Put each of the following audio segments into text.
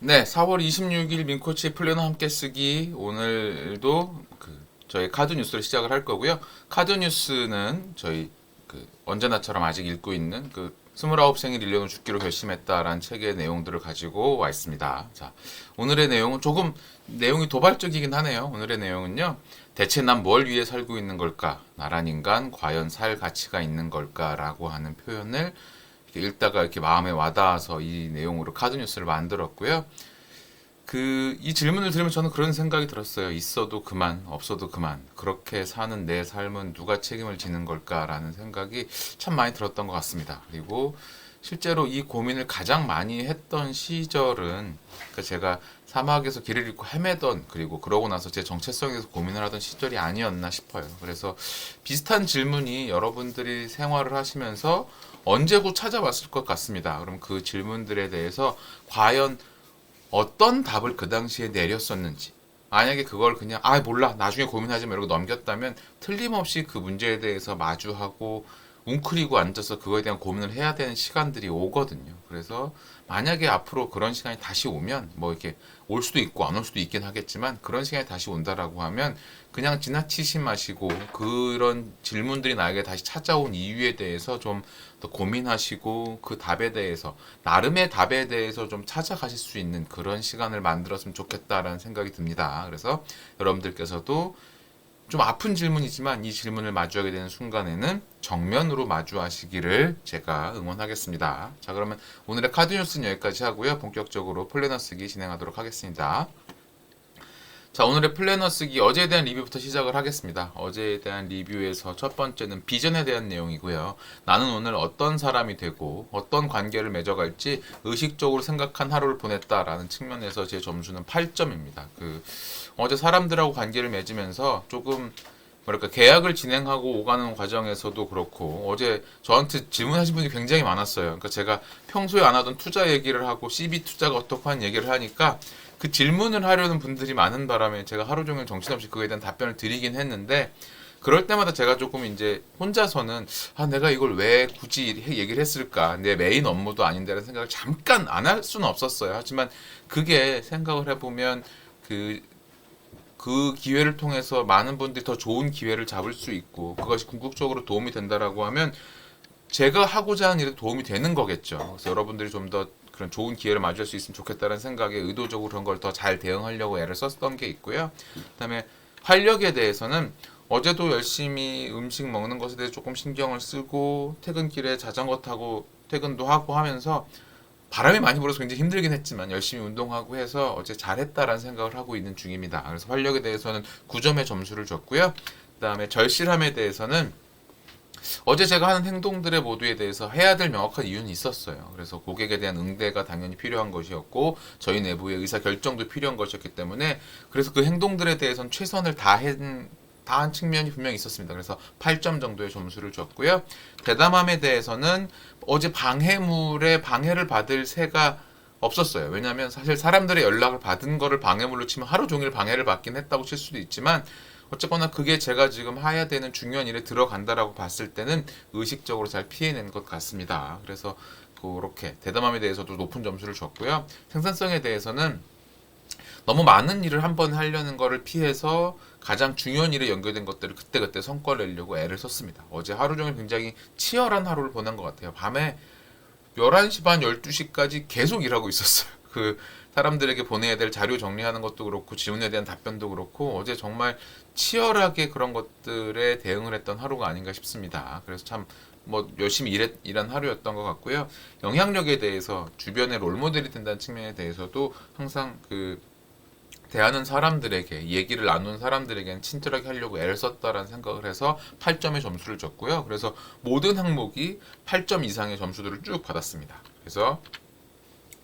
네, 4월 26일 민코치 플래너 함께 쓰기 오늘도 저희 카드 뉴스를 시작을 할 거고요. 카드 뉴스는 저희 언제나처럼 아직 읽고 있는 29생일 1년을 죽기로 결심했다라는 책의 내용들을 가지고 와 있습니다. 자, 오늘의 내용은 조금 내용이 도발적이긴 하네요. 오늘의 내용은요. 대체 난 뭘 위해 살고 있는 걸까? 나란 인간 과연 살 가치가 있는 걸까라고 하는 표현을 이렇게 읽다가 이렇게 마음에 와닿아서 이 내용으로 카드 뉴스를 만들었고요. 이 질문을 들으면 저는 그런 생각이 들었어요. 있어도 그만, 없어도 그만. 그렇게 사는 내 삶은 누가 책임을 지는 걸까라는 생각이 참 많이 들었던 것 같습니다. 그리고 실제로 이 고민을 가장 많이 했던 시절은 제가 사막에서 길을 잃고 헤매던 그리고 그러고 나서 제 정체성에 대해서 고민을 하던 시절이 아니었나 싶어요. 그래서 비슷한 질문이 여러분들이 생활을 하시면서 언제고 찾아왔을 것 같습니다. 그럼 그 질문들에 대해서 과연 어떤 답을 그 당시에 내렸었는지, 만약에 그걸 그냥 몰라 나중에 고민하지 마 이러고 넘겼다면 틀림없이 그 문제에 대해서 마주하고 웅크리고 앉아서 그거에 대한 고민을 해야 되는 시간들이 오거든요. 그래서 만약에 앞으로 그런 시간이 다시 오면 뭐 이렇게 올 수도 있고 안 올 수도 있긴 하겠지만 그런 시간이 다시 온다라고 하면 그냥 지나치지 마시고 그런 질문들이 나에게 다시 찾아온 이유에 대해서 좀 더 고민하시고 그 답에 대해서 나름의 답에 대해서 좀 찾아가실 수 있는 그런 시간을 만들었으면 좋겠다라는 생각이 듭니다. 그래서 여러분들께서도 좀 아픈 질문이지만 이 질문을 마주하게 되는 순간에는 정면으로 마주하시기를 제가 응원하겠습니다. 자, 그러면 오늘의 카드 뉴스는 여기까지 하고요. 본격적으로 플래너 쓰기 진행하도록 하겠습니다. 자, 오늘의 플래너 쓰기 어제에 대한 리뷰부터 시작을 하겠습니다. 어제에 대한 리뷰에서 첫 번째는 비전에 대한 내용이고요. 나는 오늘 어떤 사람이 되고 어떤 관계를 맺어갈지 의식적으로 생각한 하루를 보냈다라는 측면에서 제 점수는 8점입니다. 어제 사람들하고 관계를 맺으면서 조금 뭐랄까 계약을 진행하고 오가는 과정에서도 그렇고 어제 저한테 질문하신 분이 굉장히 많았어요. 그러니까 제가 평소에 안 하던 투자 얘기를 하고 CB 투자가 어떻고 하는 얘기를 하니까 그 질문을 하려는 분들이 많은 바람에 제가 하루 종일 정신없이 그거에 대한 답변을 드리긴 했는데 그럴 때마다 제가 조금 이제 혼자서는 내가 이걸 왜 굳이 얘기를 했을까? 내 메인 업무도 아닌데라는 생각을 잠깐 안 할 수는 없었어요. 하지만 그게 생각을 해보면 그 그 기회를 통해서 많은 분들이 더 좋은 기회를 잡을 수 있고 그것이 궁극적으로 도움이 된다라고 하면 제가 하고자 하는 일에 도움이 되는 거겠죠. 그래서 여러분들이 좀 더 그런 좋은 기회를 맞이할 수 있으면 좋겠다는 생각에 의도적으로 그런 걸 더 잘 대응하려고 애를 썼던 게 있고요. 그다음에 활력에 대해서는 어제도 열심히 음식 먹는 것에 대해 조금 신경을 쓰고 퇴근길에 자전거 타고 퇴근도 하고 하면서 바람이 많이 불어서 굉장히 힘들긴 했지만 열심히 운동하고 해서 어제 잘했다라는 생각을 하고 있는 중입니다. 그래서 활력에 대해서는 9점의 점수를 줬고요. 그다음에 절실함에 대해서는 어제 제가 하는 행동들의 모두에 대해서 해야 될 명확한 이유는 있었어요. 그래서 고객에 대한 응대가 당연히 필요한 것이었고 저희 내부의 의사 결정도 필요한 것이었기 때문에 그래서 그 행동들에 대해서는 최선을 다한 측면이 분명히 있었습니다. 그래서 8점 정도의 점수를 줬고요. 대담함에 대해서는 어제 방해물에 방해를 받을 새가 없었어요. 왜냐하면 사실 사람들의 연락을 받은 거를 방해물로 치면 하루 종일 방해를 받긴 했다고 칠 수도 있지만 어쨌거나 그게 제가 지금 해야 되는 중요한 일에 들어간다라고 봤을 때는 의식적으로 잘 피해낸 것 같습니다. 그래서 그렇게 대담함에 대해서도 높은 점수를 줬고요. 생산성에 대해서는 너무 많은 일을 한 번 하려는 거를 피해서 가장 중요한 일에 연결된 것들을 그때그때 성과를 내려고 애를 썼습니다. 어제 하루 종일 굉장히 치열한 하루를 보낸 것 같아요. 밤에 11시 반, 12시까지 계속 일하고 있었어요. 사람들에게 보내야 될 자료 정리하는 것도 그렇고 질문에 대한 답변도 그렇고 어제 정말 치열하게 그런 것들에 대응을 했던 하루가 아닌가 싶습니다. 그래서 참 뭐 열심히 일한 하루였던 것 같고요. 영향력에 대해서 주변의 롤모델이 된다는 측면에 대해서도 항상 대하는 사람들에게 얘기를 나누는 사람들에게는 친절하게 하려고 애를 썼다라는 생각을 해서 8점의 점수를 줬고요. 그래서 모든 항목이 8점 이상의 점수들을 쭉 받았습니다. 그래서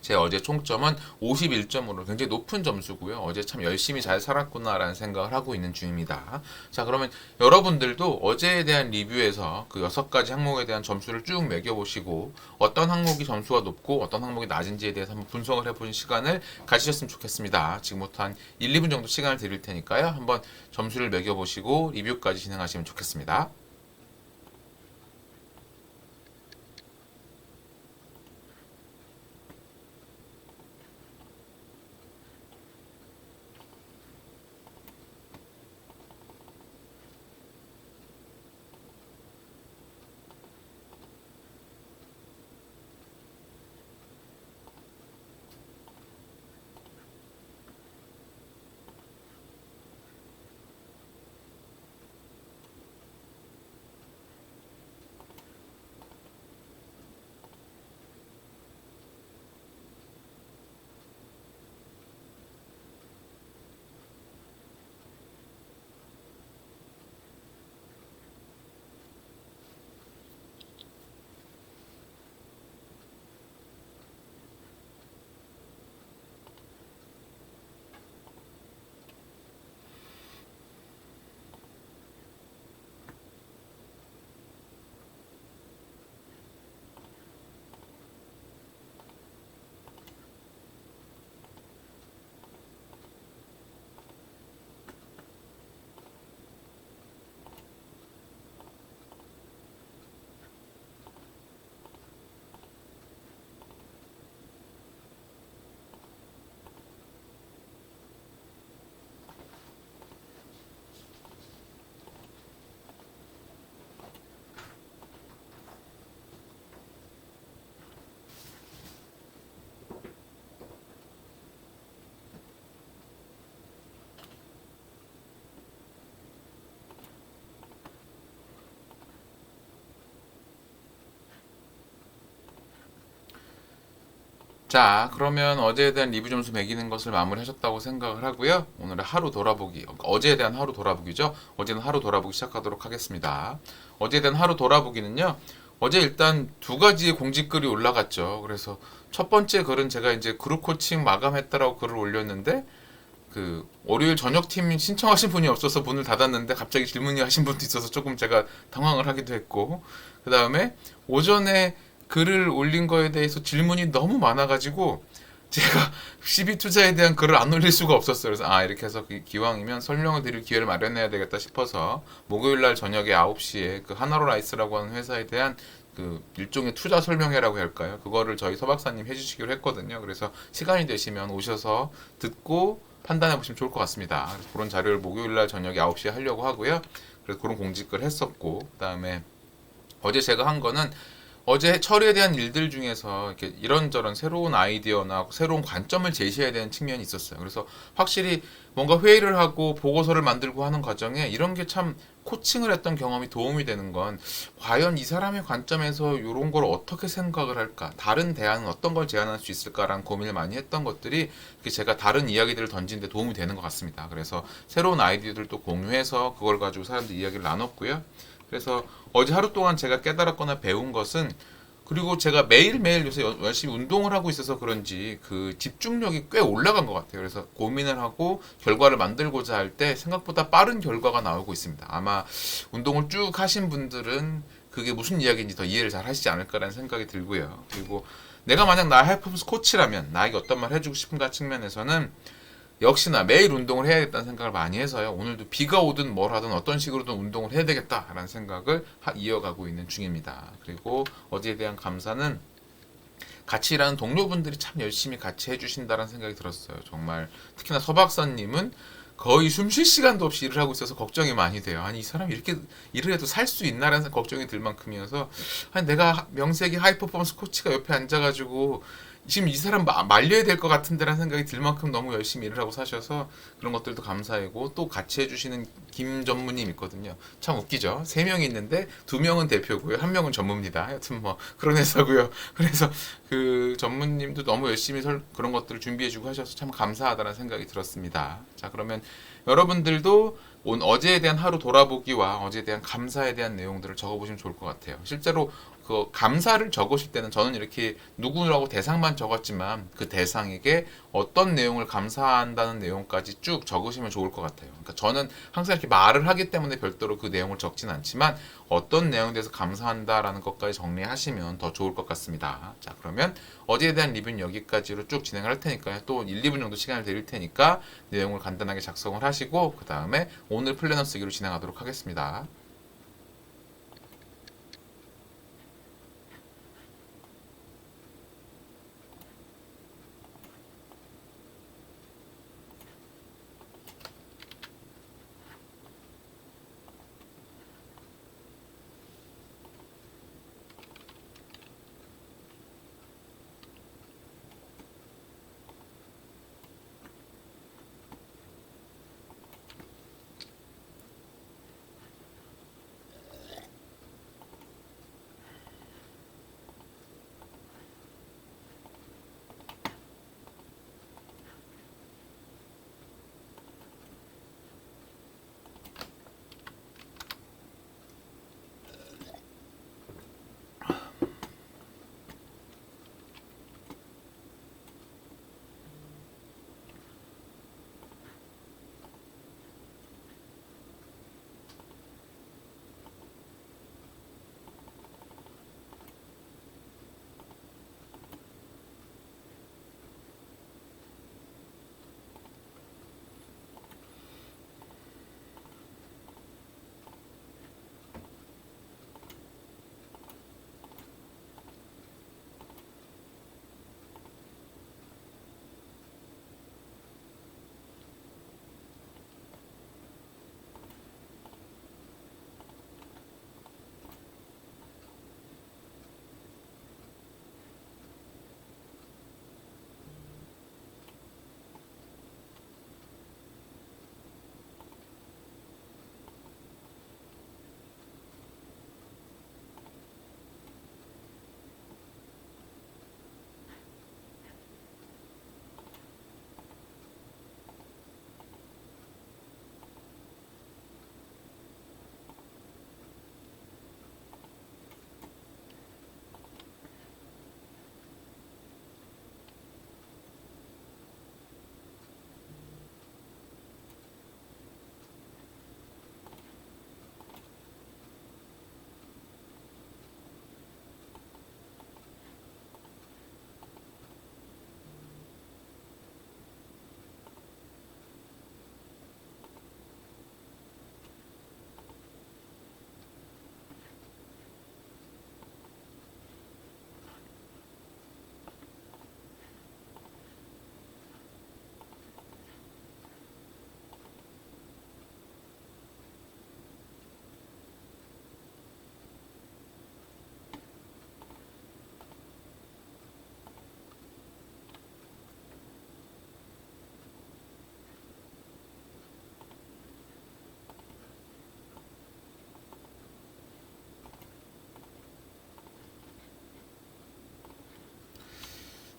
제 어제 총점은 51점으로 굉장히 높은 점수고요. 어제 참 열심히 잘 살았구나라는 생각을 하고 있는 중입니다. 자, 그러면 여러분들도 어제에 대한 리뷰에서 그 6가지 항목에 대한 점수를 쭉 매겨보시고 어떤 항목이 점수가 높고 어떤 항목이 낮은지에 대해서 한번 분석을 해보는 시간을 가지셨으면 좋겠습니다. 지금부터 한 1, 2분 정도 시간을 드릴 테니까요. 한번 점수를 매겨보시고 리뷰까지 진행하시면 좋겠습니다. 자, 그러면 어제에 대한 리뷰 점수 매기는 것을 마무리하셨다고 생각을 하고요. 오늘의 하루 돌아보기, 어제에 대한 하루 돌아보기죠. 어제는 하루 돌아보기 시작하도록 하겠습니다. 어제에 대한 하루 돌아보기는요. 어제 일단 두 가지의 공지글이 올라갔죠. 그래서 첫 번째 글은 제가 이제 그룹 코칭 마감했다라고 글을 올렸는데 그 월요일 저녁팀 신청하신 분이 없어서 문을 닫았는데 갑자기 질문이 하신 분도 있어서 조금 제가 당황을 하기도 했고, 그 다음에 오전에 글을 올린 거에 대해서 질문이 너무 많아가지고 제가 CB 투자에 대한 글을 안 올릴 수가 없었어요. 그래서 이렇게 해서 기왕이면 설명을 드릴 기회를 마련해야 되겠다 싶어서 목요일 날 저녁에 9시에 그 하나로라이스라고 하는 회사에 대한 그 일종의 투자 설명회라고 할까요? 그거를 저희 서 박사님 해주시기로 했거든요. 그래서 시간이 되시면 오셔서 듣고 판단해 보시면 좋을 것 같습니다. 그래서 그런 자료를 목요일 날 저녁에 9시에 하려고 하고요. 그래서 그런 공지글 했었고, 그다음에 어제 제가 한 거는 어제 처리에 대한 일들 중에서 이렇게 이런저런 새로운 아이디어나 새로운 관점을 제시해야 되는 측면이 있었어요. 그래서 확실히 뭔가 회의를 하고 보고서를 만들고 하는 과정에 이런 게 참 코칭을 했던 경험이 도움이 되는 건 과연 이 사람의 관점에서 이런 걸 어떻게 생각을 할까? 다른 대안은 어떤 걸 제안할 수 있을까라는 고민을 많이 했던 것들이 제가 다른 이야기들을 던지는데 도움이 되는 것 같습니다. 그래도 새로운 아이디어들도 공유해서 그걸 가지고 사람들 이야기를 나눴고요. 그래서 어제 하루 동안 제가 깨달았거나 배운 것은, 그리고 제가 매일매일 요새 열심히 운동을 하고 있어서 그런지 그 집중력이 꽤 올라간 것 같아요. 그래서 고민을 하고 결과를 만들고자 할 때 생각보다 빠른 결과가 나오고 있습니다. 아마 운동을 쭉 하신 분들은 그게 무슨 이야기인지 더 이해를 잘 하시지 않을까라는 생각이 들고요. 그리고 내가 만약 나의 하이퍼포먼스 코치라면 나에게 어떤 말 해주고 싶은가 측면에서는 역시나 매일 운동을 해야겠다는 생각을 많이 해서요. 오늘도 비가 오든 뭘 하든 어떤 식으로든 운동을 해야 되겠다라는 생각을 이어가고 있는 중입니다. 그리고 어제에 대한 감사는 같이 일하는 동료분들이 참 열심히 같이 해주신다는 생각이 들었어요. 정말 특히나 서 박사님은 거의 숨 쉴 시간도 없이 일을 하고 있어서 걱정이 많이 돼요. 아니 이 사람이 이렇게 일을 해도 살 수 있나라는 걱정이 들 만큼이어서, 아니 내가 명색이 하이퍼포먼스 코치가 옆에 앉아가지고 지금 이 사람 말려야 될 것 같은데라는 생각이 들 만큼 너무 열심히 일을 하고 사셔서 그런 것들도 감사하고, 또 같이 해주시는 김 전무님 있거든요. 참 웃기죠. 3명이 있는데 2명은 대표고요. 1명은 전무입니다. 하여튼 뭐 그런 회사고요. 그래서 그 전무님도 너무 열심히 그런 것들을 준비해주고 하셔서 참 감사하다는 생각이 들었습니다. 자, 그러면 여러분들도 어제에 대한 하루 돌아보기와 어제에 대한 감사에 대한 내용들을 적어보시면 좋을 것 같아요. 실제로 그 감사를 적으실 때는 저는 이렇게 누구라고 대상만 적었지만 그 대상에게 어떤 내용을 감사한다는 내용까지 쭉 적으시면 좋을 것 같아요. 그러니까 저는 항상 이렇게 말을 하기 때문에 별도로 그 내용을 적진 않지만 어떤 내용에 대해서 감사한다라는 것까지 정리하시면 더 좋을 것 같습니다. 자, 그러면 어제에 대한 리뷰는 여기까지로 쭉 진행을 할 테니까요. 또 1, 2분 정도 시간을 드릴 테니까 내용을 간단하게 작성을 하시고 그 다음에 오늘 플래너 쓰기로 진행하도록 하겠습니다.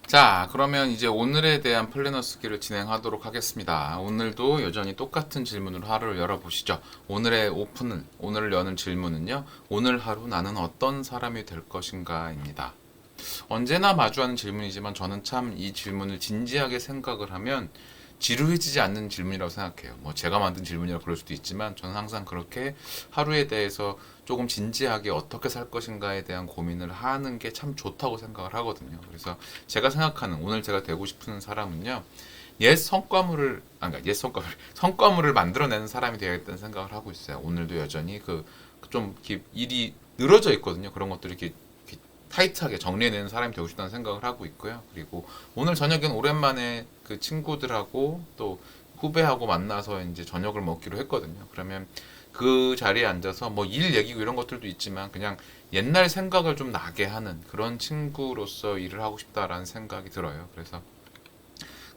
자, 그러면 이제 오늘에 대한 플래너 쓰기를 진행하도록 하겠습니다. 오늘도 여전히 똑같은 질문으로 하루를 열어보시죠. 오늘을 여는 질문은요. 오늘 하루 나는 어떤 사람이 될 것인가입니다. 언제나 마주하는 질문이지만 저는 참 이 질문을 진지하게 생각을 하면 지루해지지 않는 질문이라고 생각해요. 뭐 제가 만든 질문이라 그럴 수도 있지만 저는 항상 그렇게 하루에 대해서 조금 진지하게 어떻게 살 것인가에 대한 고민을 하는 게 참 좋다고 생각을 하거든요. 그래서 제가 생각하는 오늘 제가 되고 싶은 사람은요. 성과물을 만들어내는 사람이 되어야겠다는 생각을 하고 있어요. 오늘도 여전히 좀 일이 늘어져 있거든요. 그런 것들을 이렇게 타이트하게 정리해내는 사람이 되고 싶다는 생각을 하고 있고요. 그리고 오늘 저녁엔 오랜만에 그 친구들하고 또 후배하고 만나서 이제 저녁을 먹기로 했거든요. 그러면 그 자리에 앉아서 뭐 일 얘기고 이런 것들도 있지만 그냥 옛날 생각을 좀 나게 하는 그런 친구로서 일을 하고 싶다라는 생각이 들어요. 그래서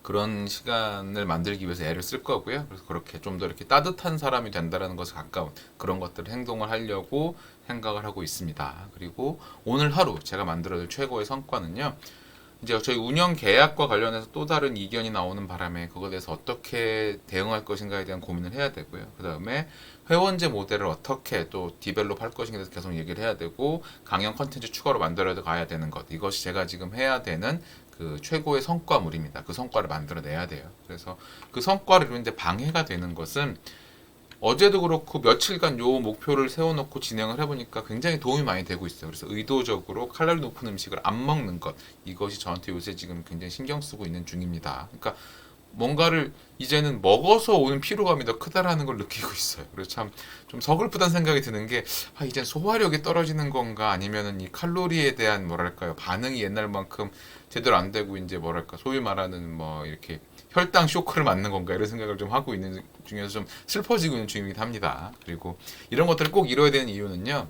그런 시간을 만들기 위해서 애를 쓸 거고요. 그래서 그렇게 좀 더 이렇게 따뜻한 사람이 된다라는 것에 가까운 그런 것들을 행동을 하려고 생각을 하고 있습니다. 그리고 오늘 하루 제가 만들어낼 최고의 성과는요. 이제 저희 운영 계약과 관련해서 또 다른 이견이 나오는 바람에 그거에 대해서 어떻게 대응할 것인가에 대한 고민을 해야 되고요. 그 다음에 회원제 모델을 어떻게 또 디벨롭 할 것인가에 대해서 계속 얘기를 해야 되고 강연 컨텐츠 추가로 만들어 가야 되는 것 이것이 제가 지금 해야 되는 그 최고의 성과물입니다. 그 성과를 만들어내야 돼요. 그래서 그 성과를 이제 방해가 되는 것은 어제도 그렇고 며칠간 요 목표를 세워놓고 진행을 해보니까 굉장히 도움이 많이 되고 있어요. 그래서 의도적으로 칼로리 높은 음식을 안 먹는 것 이것이 저한테 요새 지금 굉장히 신경 쓰고 있는 중입니다. 그러니까 뭔가를 이제는 먹어서 오는 피로감이 더 크다라는 걸 느끼고 있어요. 그래서 참 좀 서글프다는 생각이 드는 게 이젠 소화력이 떨어지는 건가 아니면은 이 칼로리에 대한 뭐랄까요 반응이 옛날만큼 제대로 안 되고 이제 뭐랄까 소위 말하는 뭐 이렇게 혈당 쇼크를 맞는 건가 이런 생각을 좀 하고 있는 중에서 좀 슬퍼지고 있는 중이긴 합니다. 그리고 이런 것들을 꼭 이뤄야 되는 이유는요.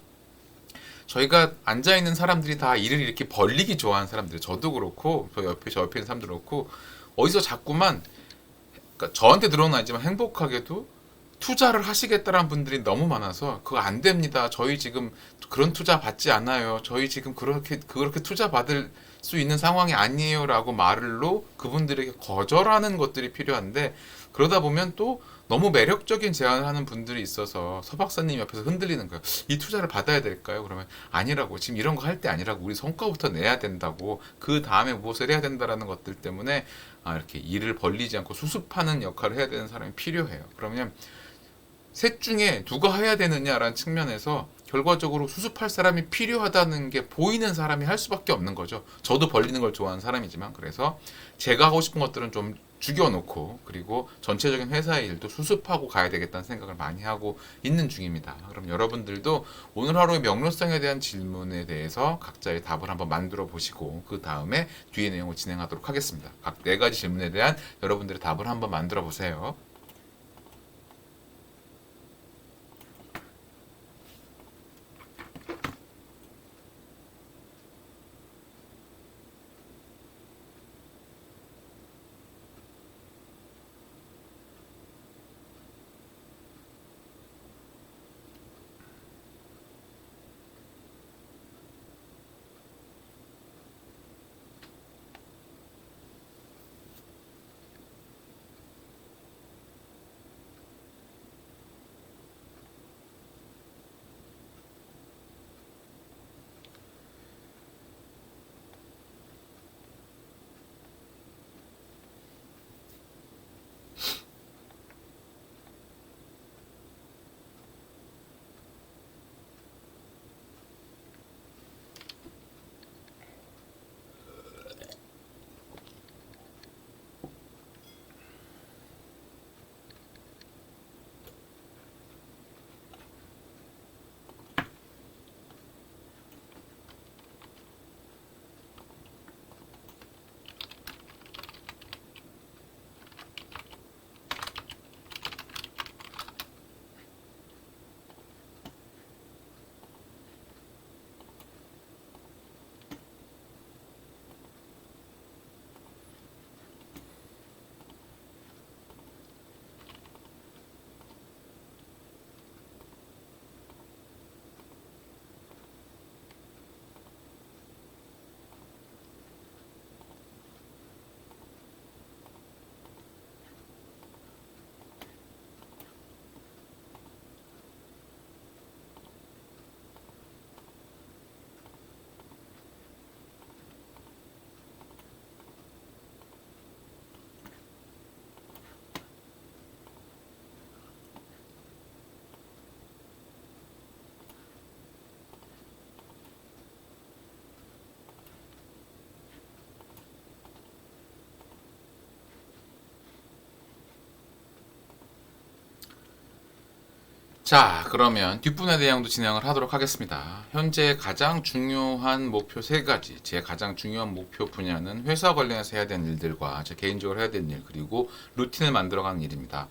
저희가 앉아 있는 사람들이 다 일을 이렇게 벌리기 좋아하는 사람들, 저도 그렇고 저 옆에 있는 사람도 그렇고 어디서 자꾸만 그러니까 저한테 들어오는 아니지만 행복하게도 투자를 하시겠다라는 분들이 너무 많아서 그거 안 됩니다. 저희 지금 그런 투자 받지 않아요. 저희 지금 그렇게 투자 받을 수 있는 상황이 아니에요라고 말로 그분들에게 거절하는 것들이 필요한데 그러다 보면 또 너무 매력적인 제안을 하는 분들이 있어서 서 박사님 옆에서 흔들리는 거예요. 이 투자를 받아야 될까요? 그러면 아니라고 지금 이런 거 할 때 아니라고 우리 성과부터 내야 된다고 그 다음에 무엇을 해야 된다라는 것들 때문에 이렇게 일을 벌리지 않고 수습하는 역할을 해야 되는 사람이 필요해요. 그러면 셋 중에 누가 해야 되느냐라는 측면에서 결과적으로 수습할 사람이 필요하다는 게 보이는 사람이 할 수밖에 없는 거죠. 저도 벌리는 걸 좋아하는 사람이지만 그래서 제가 하고 싶은 것들은 좀 죽여놓고 그리고 전체적인 회사의 일도 수습하고 가야 되겠다는 생각을 많이 하고 있는 중입니다. 그럼 여러분들도 오늘 하루의 명료성에 대한 질문에 대해서 각자의 답을 한번 만들어 보시고 그 다음에 뒤에 내용을 진행하도록 하겠습니다. 각 네 가지 질문에 대한 여러분들의 답을 한번 만들어 보세요. 자, 그러면 뒷분의 내용도 진행을 하도록 하겠습니다. 현재 가장 중요한 목표 세 가지, 제 가장 중요한 목표 분야는 회사 관련해서 해야 되는 일들과 제 개인적으로 해야 되는 일, 그리고 루틴을 만들어가는 일입니다.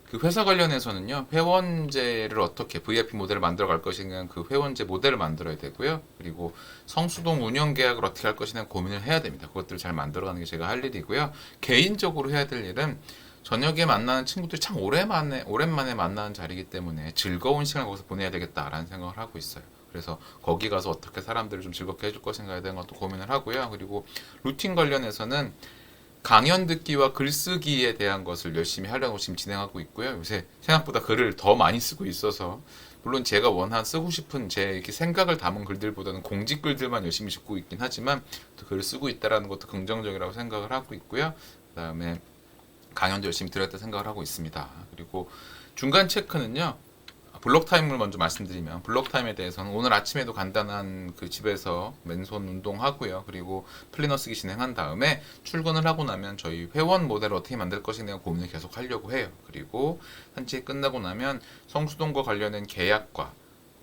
그 회사 관련해서는요, 회원제를 어떻게 VIP 모델을 만들어 갈 것인가, 그 회원제 모델을 만들어야 되고요. 그리고 성수동 운영 계약을 어떻게 할 것이냐 고민을 해야 됩니다. 그것들을 잘 만들어가는 게 제가 할 일이고요. 개인적으로 해야 될 일은 저녁에 만나는 친구들이 참 오랜만에 만나는 자리이기 때문에 즐거운 시간을 거기서 보내야 되겠다라는 생각을 하고 있어요. 그래서 거기 가서 어떻게 사람들을 좀 즐겁게 해줄 것인가에 대한 것도 고민을 하고요. 그리고 루틴 관련해서는 강연 듣기와 글쓰기에 대한 것을 열심히 하려고 지금 진행하고 있고요. 요새 생각보다 글을 더 많이 쓰고 있어서 물론 제가 쓰고 싶은 제 이렇게 생각을 담은 글들보다는 공직 글들만 열심히 적고 있긴 하지만 또 글을 쓰고 있다라는 것도 긍정적이라고 생각을 하고 있고요. 그다음에 강연도 열심히 들었다 생각을 하고 있습니다. 그리고 중간 체크는요. 블록 타임을 먼저 말씀드리면 블록 타임에 대해서는 오늘 아침에도 간단한 그 집에서 맨손 운동하고요. 그리고 플래너 쓰기 진행한 다음에 출근을 하고 나면 저희 회원 모델을 어떻게 만들 것인가 고민을 계속 하려고 해요. 그리고 산책이 끝나고 나면 성수동과 관련된 계약과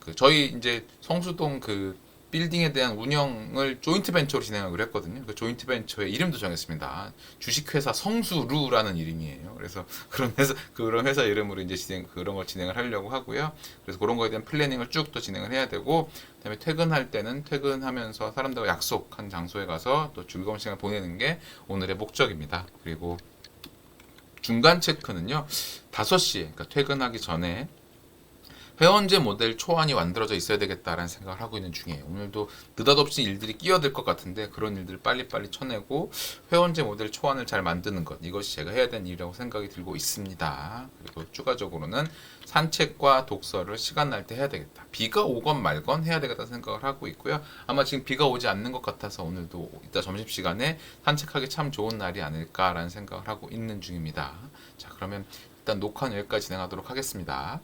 그 저희 이제 성수동 그 빌딩에 대한 운영을 조인트 벤처로 진행하기로 했거든요. 그 조인트 벤처의 이름도 정했습니다. 주식회사 성수루라는 이름이에요. 그래서 그런 회사 이름으로 이제 그런 걸 진행을 하려고 하고요. 그래서 그런 거에 대한 플래닝을 쭉 또 진행을 해야 되고, 그다음에 퇴근할 때는 퇴근하면서 사람들과 약속한 장소에 가서 또 즐거운 시간을 보내는 게 오늘의 목적입니다. 그리고 중간 체크는요, 5시에, 그러니까 퇴근하기 전에 회원제 모델 초안이 만들어져 있어야 되겠다라는 생각을 하고 있는 중이에요. 오늘도 느닷없이 일들이 끼어들 것 같은데 그런 일들을 빨리빨리 쳐내고 회원제 모델 초안을 잘 만드는 것, 이것이 제가 해야 되는 일이라고 생각이 들고 있습니다. 그리고 추가적으로는 산책과 독서를 시간 날 때 해야 되겠다. 비가 오건 말건 해야 되겠다 생각을 하고 있고요. 아마 지금 비가 오지 않는 것 같아서 오늘도 이따 점심시간에 산책하기 참 좋은 날이 아닐까라는 생각을 하고 있는 중입니다. 자, 그러면 일단 녹화는 여기까지 진행하도록 하겠습니다.